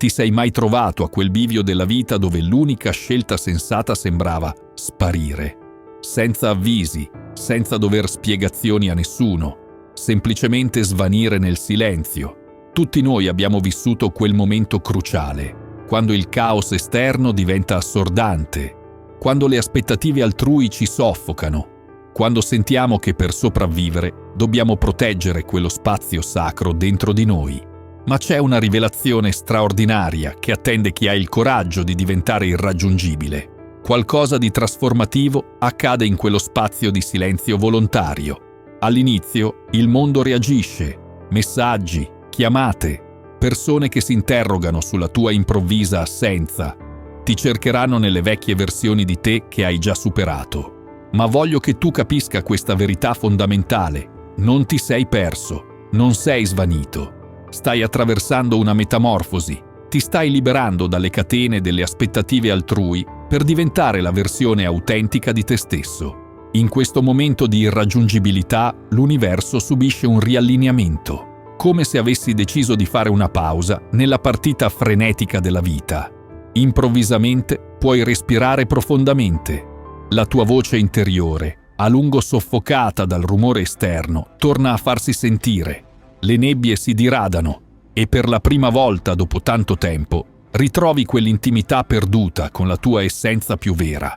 Ti sei mai trovato a quel bivio della vita dove l'unica scelta sensata sembrava sparire, senza avvisi, senza dover spiegazioni a nessuno, semplicemente svanire nel silenzio? Tutti noi abbiamo vissuto quel momento cruciale, quando il caos esterno diventa assordante, quando le aspettative altrui ci soffocano, quando sentiamo che per sopravvivere dobbiamo proteggere quello spazio sacro dentro di noi. Ma c'è una rivelazione straordinaria che attende chi ha il coraggio di diventare irraggiungibile. Qualcosa di trasformativo accade in quello spazio di silenzio volontario. All'inizio il mondo reagisce, messaggi, chiamate, persone che si interrogano sulla tua improvvisa assenza. Ti cercheranno nelle vecchie versioni di te che hai già superato. Ma voglio che tu capisca questa verità fondamentale. Non ti sei perso, non sei svanito. Stai attraversando una metamorfosi, ti stai liberando dalle catene delle aspettative altrui per diventare la versione autentica di te stesso. In questo momento di irraggiungibilità, l'universo subisce un riallineamento, come se avessi deciso di fare una pausa nella partita frenetica della vita. Improvvisamente puoi respirare profondamente. La tua voce interiore, a lungo soffocata dal rumore esterno, torna a farsi sentire. Le nebbie si diradano e per la prima volta dopo tanto tempo ritrovi quell'intimità perduta con la tua essenza più vera.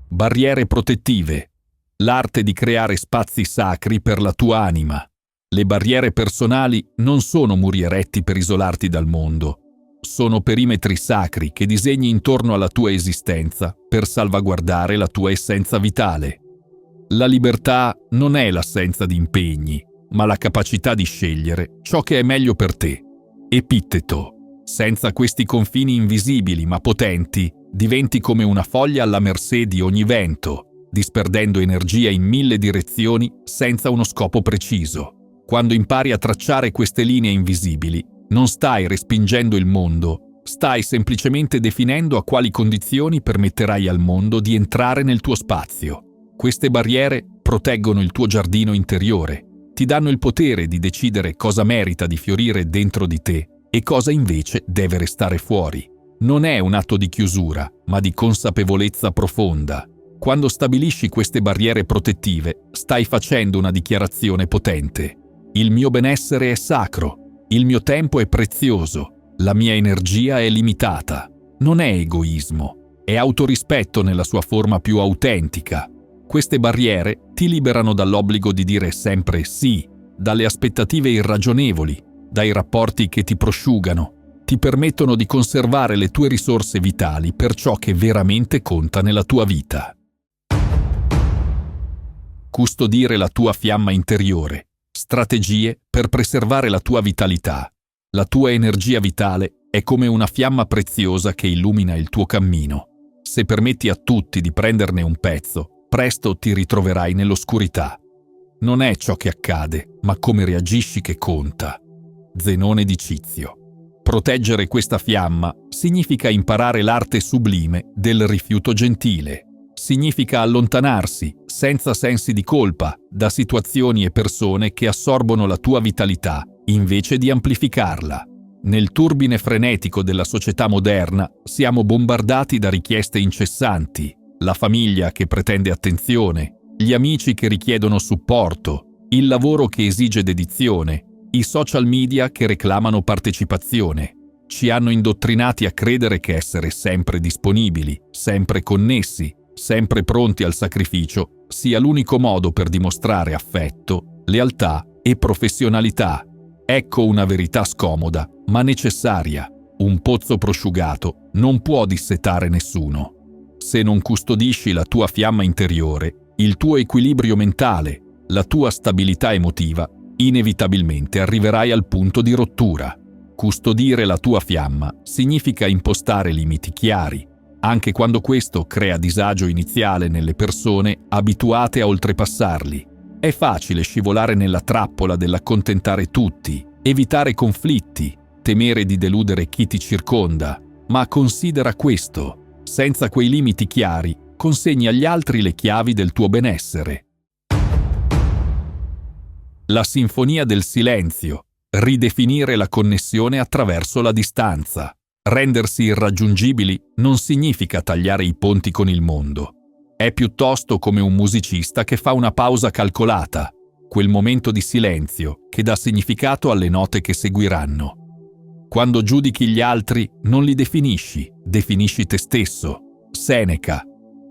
Barriere protettive. L'arte di creare spazi sacri per la tua anima. Le barriere personali non sono muri eretti per isolarti dal mondo. Sono perimetri sacri che disegni intorno alla tua esistenza per salvaguardare la tua essenza vitale. La libertà non è l'assenza di impegni, ma la capacità di scegliere ciò che è meglio per te. Epitteto. Senza questi confini invisibili ma potenti, diventi come una foglia alla mercé di ogni vento, disperdendo energia in 1000 direzioni senza uno scopo preciso. Quando impari a tracciare queste linee invisibili, non stai respingendo il mondo, stai semplicemente definendo a quali condizioni permetterai al mondo di entrare nel tuo spazio. Queste barriere proteggono il tuo giardino interiore, ti danno il potere di decidere cosa merita di fiorire dentro di te e cosa invece deve restare fuori. Non è un atto di chiusura, ma di consapevolezza profonda. Quando stabilisci queste barriere protettive, stai facendo una dichiarazione potente. Il mio benessere è sacro, il mio tempo è prezioso, la mia energia è limitata. Non è egoismo, è autorispetto nella sua forma più autentica. Queste barriere ti liberano dall'obbligo di dire sempre sì, dalle aspettative irragionevoli, dai rapporti che ti prosciugano, ti permettono di conservare le tue risorse vitali per ciò che veramente conta nella tua vita. Custodire la tua fiamma interiore. Strategie per preservare la tua vitalità. La tua energia vitale è come una fiamma preziosa che illumina il tuo cammino. Se permetti a tutti di prenderne un pezzo, presto ti ritroverai nell'oscurità. Non è ciò che accade, ma come reagisci che conta. Zenone di Cizio. Proteggere questa fiamma significa imparare l'arte sublime del rifiuto gentile. Significa allontanarsi, senza sensi di colpa, da situazioni e persone che assorbono la tua vitalità, invece di amplificarla. Nel turbine frenetico della società moderna siamo bombardati da richieste incessanti. La famiglia che pretende attenzione, gli amici che richiedono supporto, il lavoro che esige dedizione, i social media che reclamano partecipazione. Ci hanno indottrinati a credere che essere sempre disponibili, sempre connessi, sempre pronti al sacrificio sia l'unico modo per dimostrare affetto, lealtà e professionalità. Ecco una verità scomoda, ma necessaria. Un pozzo prosciugato non può dissetare nessuno. Se non custodisci la tua fiamma interiore, il tuo equilibrio mentale, la tua stabilità emotiva, inevitabilmente arriverai al punto di rottura. Custodire la tua fiamma significa impostare limiti chiari, anche quando questo crea disagio iniziale nelle persone abituate a oltrepassarli. È facile scivolare nella trappola dell'accontentare tutti, evitare conflitti, temere di deludere chi ti circonda, ma considera questo. Senza quei limiti chiari, consegni agli altri le chiavi del tuo benessere. La sinfonia del silenzio. ridefinire la connessione attraverso la distanza. Rendersi irraggiungibili non significa tagliare i ponti con il mondo. È piuttosto come un musicista che fa una pausa calcolata, quel momento di silenzio che dà significato alle note che seguiranno. Quando giudichi gli altri non li definisci, definisci te stesso. Seneca.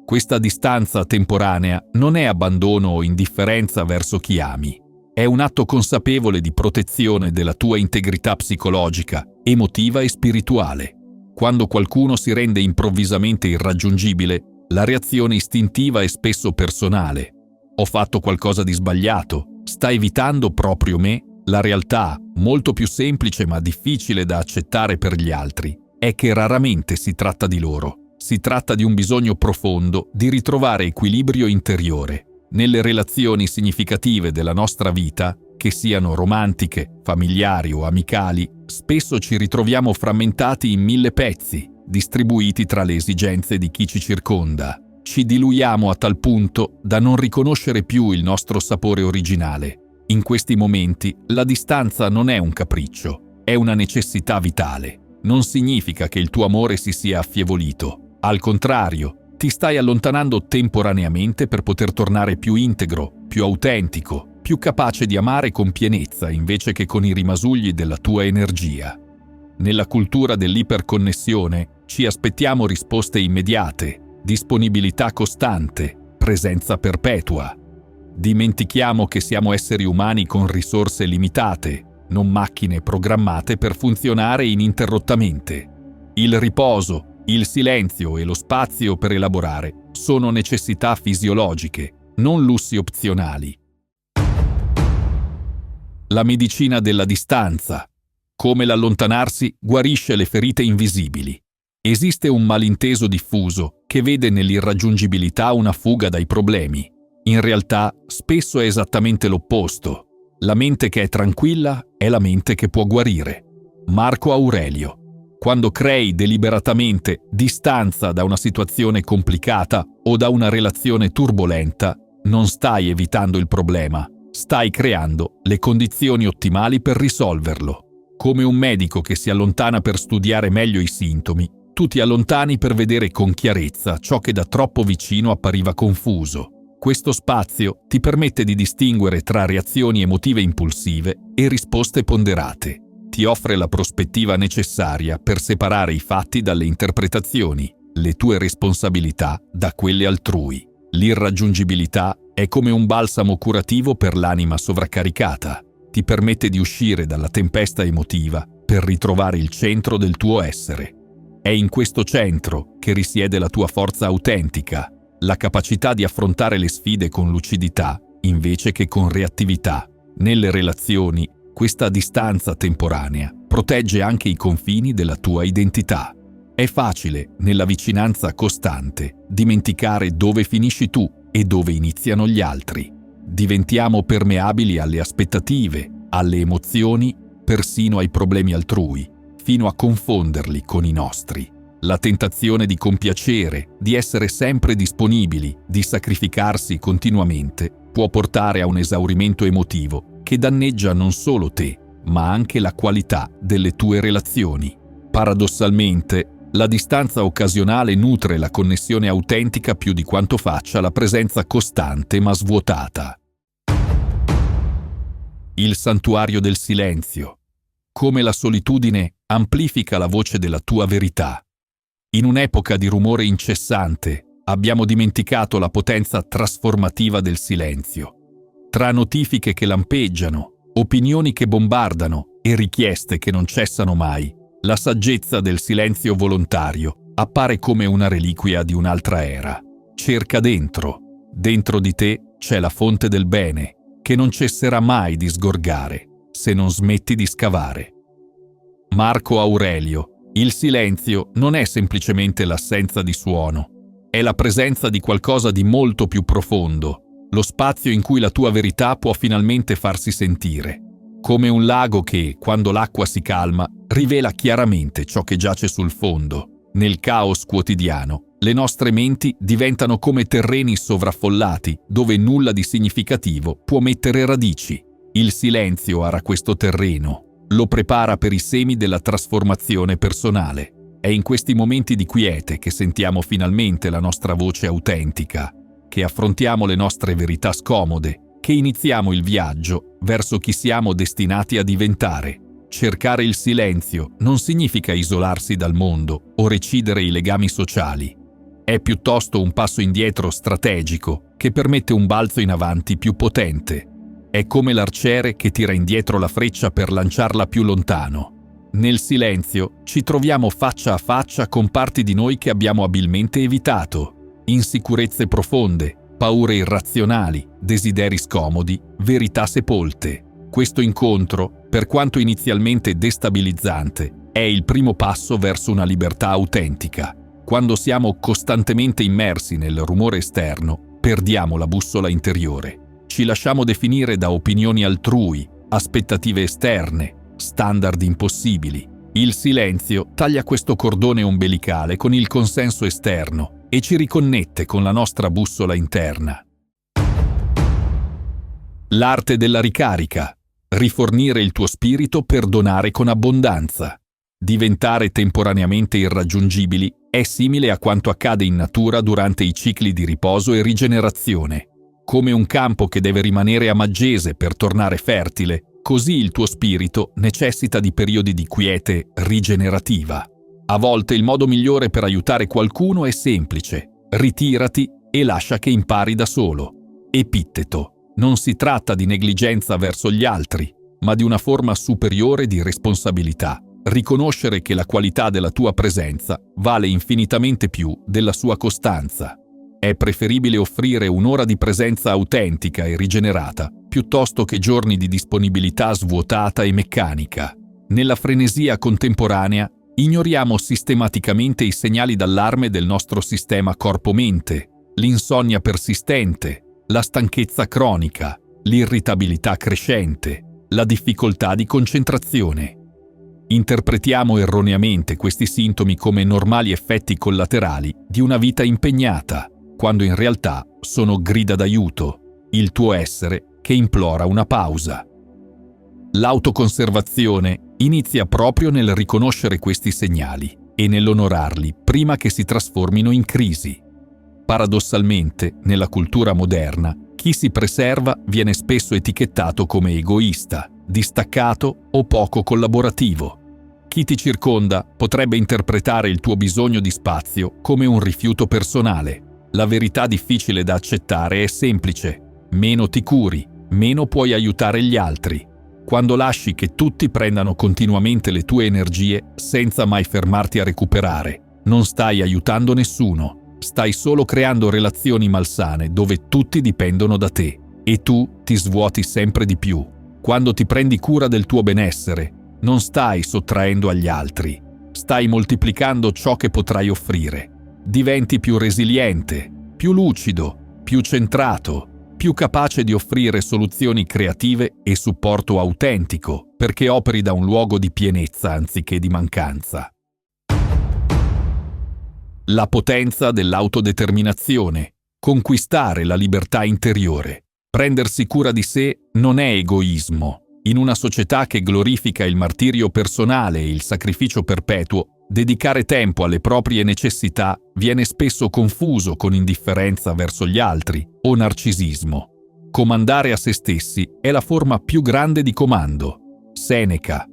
Questa distanza temporanea non è abbandono o indifferenza verso chi ami. È un atto consapevole di protezione della tua integrità psicologica, emotiva e spirituale. Quando qualcuno si rende improvvisamente irraggiungibile, la reazione istintiva è spesso personale. Ho fatto qualcosa di sbagliato? Sta evitando proprio me? La realtà, molto più semplice ma difficile da accettare per gli altri, è che raramente si tratta di loro. Si tratta di un bisogno profondo di ritrovare equilibrio interiore. Nelle relazioni significative della nostra vita, che siano romantiche, familiari o amicali, spesso ci ritroviamo frammentati in 1000 pezzi, distribuiti tra le esigenze di chi ci circonda. Ci diluiamo a tal punto da non riconoscere più il nostro sapore originale. In questi momenti la distanza non è un capriccio, è una necessità vitale. Non significa che il tuo amore si sia affievolito. Al contrario, ti stai allontanando temporaneamente per poter tornare più integro, più autentico, più capace di amare con pienezza invece che con i rimasugli della tua energia. Nella cultura dell'iperconnessione ci aspettiamo risposte immediate, disponibilità costante, presenza perpetua. Dimentichiamo che siamo esseri umani con risorse limitate, non macchine programmate per funzionare ininterrottamente. Il riposo, il silenzio e lo spazio per elaborare sono necessità fisiologiche, non lussi opzionali. La medicina della distanza. Come l'allontanarsi guarisce le ferite invisibili. Esiste un malinteso diffuso che vede nell'irraggiungibilità una fuga dai problemi. In realtà, spesso è esattamente l'opposto. La mente che è tranquilla è la mente che può guarire. Marco Aurelio. Quando crei deliberatamente distanza da una situazione complicata o da una relazione turbolenta, non stai evitando il problema, stai creando le condizioni ottimali per risolverlo. Come un medico che si allontana per studiare meglio i sintomi, tu ti allontani per vedere con chiarezza ciò che da troppo vicino appariva confuso. Questo spazio ti permette di distinguere tra reazioni emotive impulsive e risposte ponderate. Ti offre la prospettiva necessaria per separare i fatti dalle interpretazioni, le tue responsabilità da quelle altrui. L'irraggiungibilità è come un balsamo curativo per l'anima sovraccaricata. Ti permette di uscire dalla tempesta emotiva per ritrovare il centro del tuo essere. È in questo centro che risiede la tua forza autentica, la capacità di affrontare le sfide con lucidità invece che con reattività. Nelle relazioni, questa distanza temporanea protegge anche i confini della tua identità. È facile, nella vicinanza costante, dimenticare dove finisci tu e dove iniziano gli altri. Diventiamo permeabili alle aspettative, alle emozioni, persino ai problemi altrui, fino a confonderli con i nostri. La tentazione di compiacere, di essere sempre disponibili, di sacrificarsi continuamente, può portare a un esaurimento emotivo che danneggia non solo te, ma anche la qualità delle tue relazioni. Paradossalmente, la distanza occasionale nutre la connessione autentica più di quanto faccia la presenza costante ma svuotata. Il santuario del silenzio. Come la solitudine amplifica la voce della tua verità. In un'epoca di rumore incessante, abbiamo dimenticato la potenza trasformativa del silenzio. Tra notifiche che lampeggiano, opinioni che bombardano e richieste che non cessano mai, la saggezza del silenzio volontario appare come una reliquia di un'altra era. Cerca dentro. Dentro di te c'è la fonte del bene, che non cesserà mai di sgorgare, se non smetti di scavare. Marco Aurelio. Il silenzio non è semplicemente l'assenza di suono, è la presenza di qualcosa di molto più profondo, lo spazio in cui la tua verità può finalmente farsi sentire, come un lago che, quando l'acqua si calma, rivela chiaramente ciò che giace sul fondo. Nel caos quotidiano, le nostre menti diventano come terreni sovraffollati dove nulla di significativo può mettere radici. Il silenzio ara questo terreno. lo prepara per i semi della trasformazione personale. È in questi momenti di quiete che sentiamo finalmente la nostra voce autentica, che affrontiamo le nostre verità scomode, che iniziamo il viaggio verso chi siamo destinati a diventare. Cercare il silenzio non significa isolarsi dal mondo o recidere i legami sociali. È piuttosto un passo indietro strategico che permette un balzo in avanti più potente. È come l'arciere che tira indietro la freccia per lanciarla più lontano. Nel silenzio ci troviamo faccia a faccia con parti di noi che abbiamo abilmente evitato. Insicurezze profonde, paure irrazionali, desideri scomodi, verità sepolte. Questo incontro, per quanto inizialmente destabilizzante, è il primo passo verso una libertà autentica. Quando siamo costantemente immersi nel rumore esterno, perdiamo la bussola interiore. Ci lasciamo definire da opinioni altrui, aspettative esterne, standard impossibili. Il silenzio taglia questo cordone ombelicale con il consenso esterno e ci riconnette con la nostra bussola interna. L'arte della ricarica. Rifornire il tuo spirito per donare con abbondanza. Diventare temporaneamente irraggiungibili è simile a quanto accade in natura durante i cicli di riposo e rigenerazione. Come un campo che deve rimanere a maggese per tornare fertile, così il tuo spirito necessita di periodi di quiete rigenerativa. A volte il modo migliore per aiutare qualcuno è semplice: ritirati e lascia che impari da solo. Epitteto. Non si tratta di negligenza verso gli altri, ma di una forma superiore di responsabilità. Riconoscere che la qualità della tua presenza vale infinitamente più della sua costanza. È preferibile offrire un'ora di presenza autentica e rigenerata, piuttosto che giorni di disponibilità svuotata e meccanica. Nella frenesia contemporanea, ignoriamo sistematicamente i segnali d'allarme del nostro sistema corpo-mente, l'insonnia persistente, la stanchezza cronica, l'irritabilità crescente, la difficoltà di concentrazione. Interpretiamo erroneamente questi sintomi come normali effetti collaterali di una vita impegnata, quando in realtà sono grida d'aiuto, il tuo essere che implora una pausa. L'autoconservazione inizia proprio nel riconoscere questi segnali e nell'onorarli prima che si trasformino in crisi. Paradossalmente, nella cultura moderna, chi si preserva viene spesso etichettato come egoista, distaccato o poco collaborativo. Chi ti circonda potrebbe interpretare il tuo bisogno di spazio come un rifiuto personale. La verità difficile da accettare è semplice: meno ti curi, meno puoi aiutare gli altri. Quando lasci che tutti prendano continuamente le tue energie senza mai fermarti a recuperare, non stai aiutando nessuno. Stai solo creando relazioni malsane dove tutti dipendono da te e tu ti svuoti sempre di più. Quando ti prendi cura del tuo benessere, non stai sottraendo agli altri, stai moltiplicando ciò che potrai offrire. Diventi più resiliente, più lucido, più centrato, più capace di offrire soluzioni creative e supporto autentico, perché operi da un luogo di pienezza anziché di mancanza. La potenza dell'autodeterminazione, conquistare la libertà interiore. Prendersi cura di sé non è egoismo. In una società che glorifica il martirio personale e il sacrificio perpetuo, dedicare tempo alle proprie necessità viene spesso confuso con indifferenza verso gli altri o narcisismo. Comandare a se stessi è la forma più grande di comando. Seneca.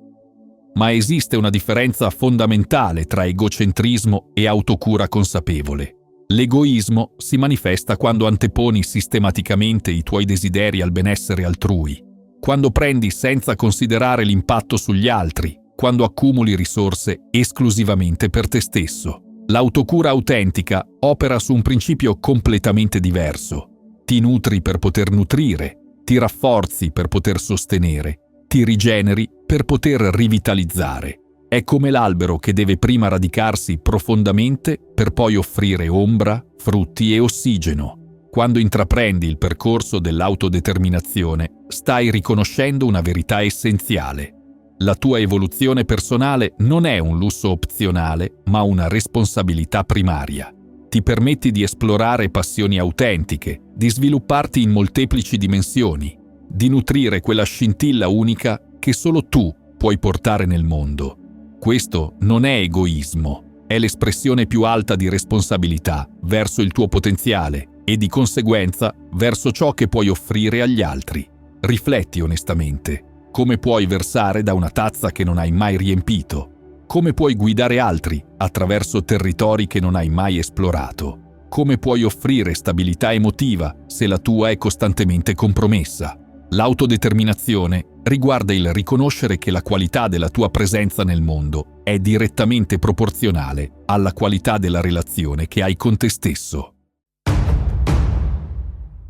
Ma esiste una differenza fondamentale tra egocentrismo e autocura consapevole. L'egoismo si manifesta quando anteponi sistematicamente i tuoi desideri al benessere altrui, quando prendi senza considerare l'impatto sugli altri, quando accumuli risorse esclusivamente per te stesso. L'autocura autentica opera su un principio completamente diverso. Ti nutri per poter nutrire, ti rafforzi per poter sostenere, ti rigeneri per poter rivitalizzare. È come l'albero che deve prima radicarsi profondamente per poi offrire ombra, frutti e ossigeno. Quando intraprendi il percorso dell'autodeterminazione, stai riconoscendo una verità essenziale. La tua evoluzione personale non è un lusso opzionale, ma una responsabilità primaria. Ti permetti di esplorare passioni autentiche, di svilupparti in molteplici dimensioni, di nutrire quella scintilla unica che solo tu puoi portare nel mondo. Questo non è egoismo, è l'espressione più alta di responsabilità verso il tuo potenziale e di conseguenza verso ciò che puoi offrire agli altri. Rifletti onestamente. Come puoi versare da una tazza che non hai mai riempito? Come puoi guidare altri attraverso territori che non hai mai esplorato? Come puoi offrire stabilità emotiva se la tua è costantemente compromessa? L'autodeterminazione riguarda il riconoscere che la qualità della tua presenza nel mondo è direttamente proporzionale alla qualità della relazione che hai con te stesso.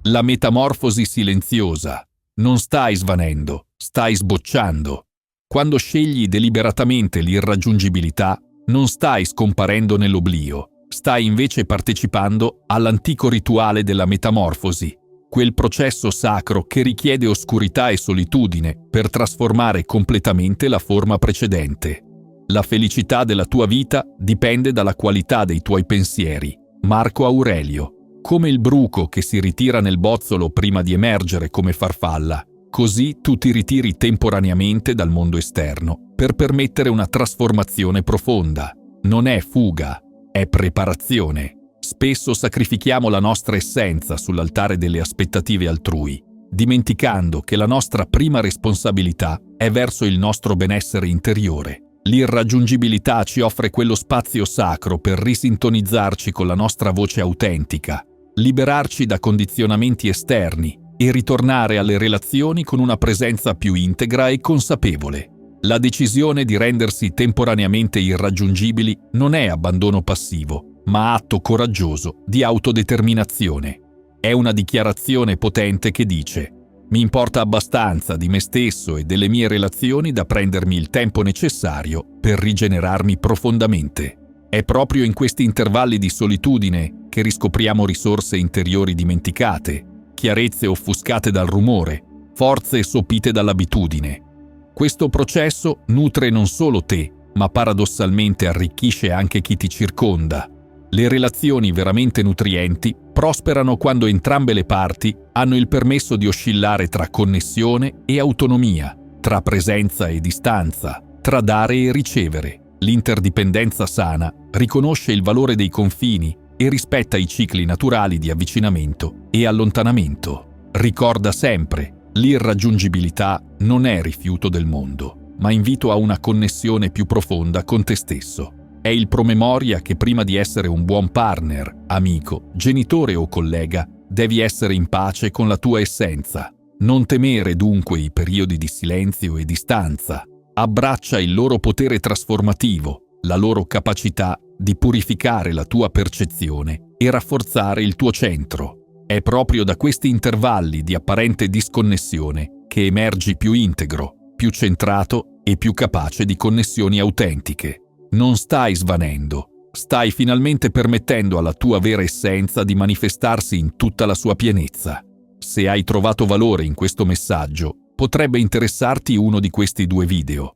La metamorfosi silenziosa. Non stai svanendo, stai sbocciando. Quando scegli deliberatamente l'irraggiungibilità, non stai scomparendo nell'oblio, stai invece partecipando all'antico rituale della metamorfosi, quel processo sacro che richiede oscurità e solitudine per trasformare completamente la forma precedente. La felicità della tua vita dipende dalla qualità dei tuoi pensieri. Marco Aurelio. Come il bruco che si ritira nel bozzolo prima di emergere come farfalla, così tu ti ritiri temporaneamente dal mondo esterno per permettere una trasformazione profonda. Non è fuga, è preparazione. Spesso sacrifichiamo la nostra essenza sull'altare delle aspettative altrui, dimenticando che la nostra prima responsabilità è verso il nostro benessere interiore. L'irraggiungibilità ci offre quello spazio sacro per risintonizzarci con la nostra voce autentica, liberarci da condizionamenti esterni e ritornare alle relazioni con una presenza più integra e consapevole. La decisione di rendersi temporaneamente irraggiungibili non è abbandono passivo, ma atto coraggioso di autodeterminazione. È una dichiarazione potente che dice: mi importa abbastanza di me stesso e delle mie relazioni da prendermi il tempo necessario per rigenerarmi profondamente. È proprio in questi intervalli di solitudine che riscopriamo risorse interiori dimenticate, chiarezze offuscate dal rumore, forze sopite dall'abitudine. Questo processo nutre non solo te, ma paradossalmente arricchisce anche chi ti circonda. Le relazioni veramente nutrienti prosperano quando entrambe le parti hanno il permesso di oscillare tra connessione e autonomia, tra presenza e distanza, tra dare e ricevere. L'interdipendenza sana riconosce il valore dei confini e rispetta i cicli naturali di avvicinamento e allontanamento. Ricorda sempre, l'irraggiungibilità non è rifiuto del mondo, ma invito a una connessione più profonda con te stesso. È il promemoria che prima di essere un buon partner, amico, genitore o collega, devi essere in pace con la tua essenza. Non temere dunque i periodi di silenzio e distanza. Abbraccia il loro potere trasformativo, la loro capacità di purificare la tua percezione e rafforzare il tuo centro. È proprio da questi intervalli di apparente disconnessione che emergi più integro, più centrato e più capace di connessioni autentiche. Non stai svanendo, stai finalmente permettendo alla tua vera essenza di manifestarsi in tutta la sua pienezza. Se hai trovato valore in questo messaggio, potrebbe interessarti uno di questi 2 video.